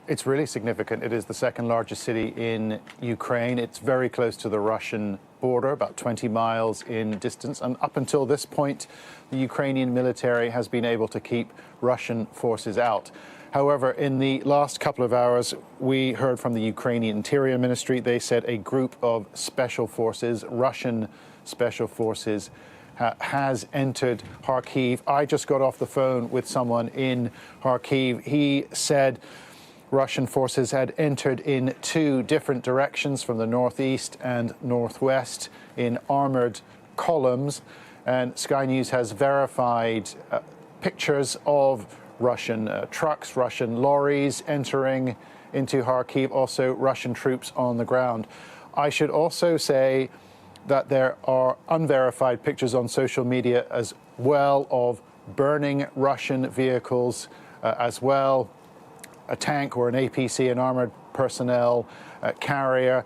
It's really significant. It is the second largest city in Ukraine. It's very close to the Russian border, about 20 miles in distance. And up until this point, the Ukrainian military has been able to keep Russian forces out. However, in the last couple of hours, we heard from the Ukrainian Interior Ministry. They said a group of special forces, Russian special forces, has entered Kharkiv. I just got off the phone with someone in Kharkiv. He said Russian forces had entered in two different directions from the northeast and northwest in armored columns. And Sky News has verified pictures of Russian trucks, Russian lorries entering into Kharkiv, also Russian troops on the ground. I should also say that there are unverified pictures on social media as well of burning Russian vehicles as well. A tank or an APC, an armored personnel carrier,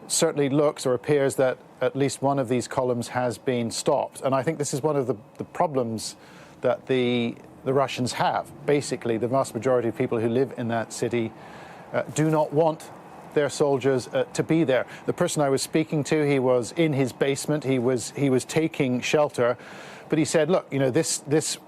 certainly looks or appears that at least one of these columns has been stopped. And I think this is one of the problems that the Russians have. Basically, the vast majority of people who live in that city do not want their soldiers to be there. The person I was speaking to, he was in his basement. He was taking shelter, but he said, "Look, you know, this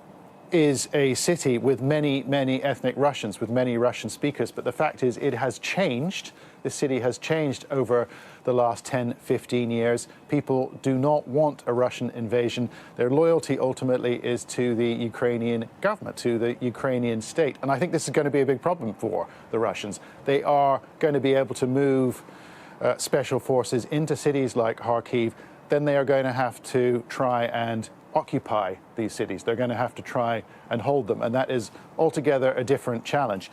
is a city with many ethnic Russians, with many Russian speakers. But the fact is, it has changed. This city has changed over the last 10, 15 years. People do not want a Russian invasion. Their loyalty ultimately is to the Ukrainian government, to the Ukrainian state. And I think this is going to be a big problem for the Russians. They are going to be able to move special forces into cities like Kharkiv. Then they are going to have to try and occupy these cities. They're going to have to try and hold them, and that is altogether a different challenge.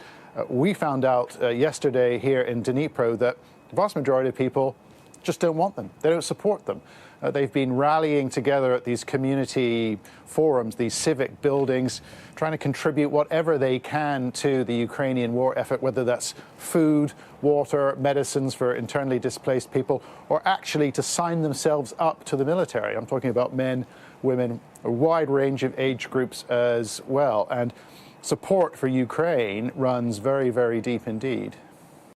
We found out yesterday here in Dnipro that the vast majority of people just don't want them. They don't support them. They've been rallying together at these community forums, these civic buildings, trying to contribute whatever they can to the Ukrainian war effort, whether that's food, water, medicines for internally displaced people, or actually to sign themselves up to the military. I'm talking about men, women, a wide range of age groups as well. And support for Ukraine runs very, very deep indeed.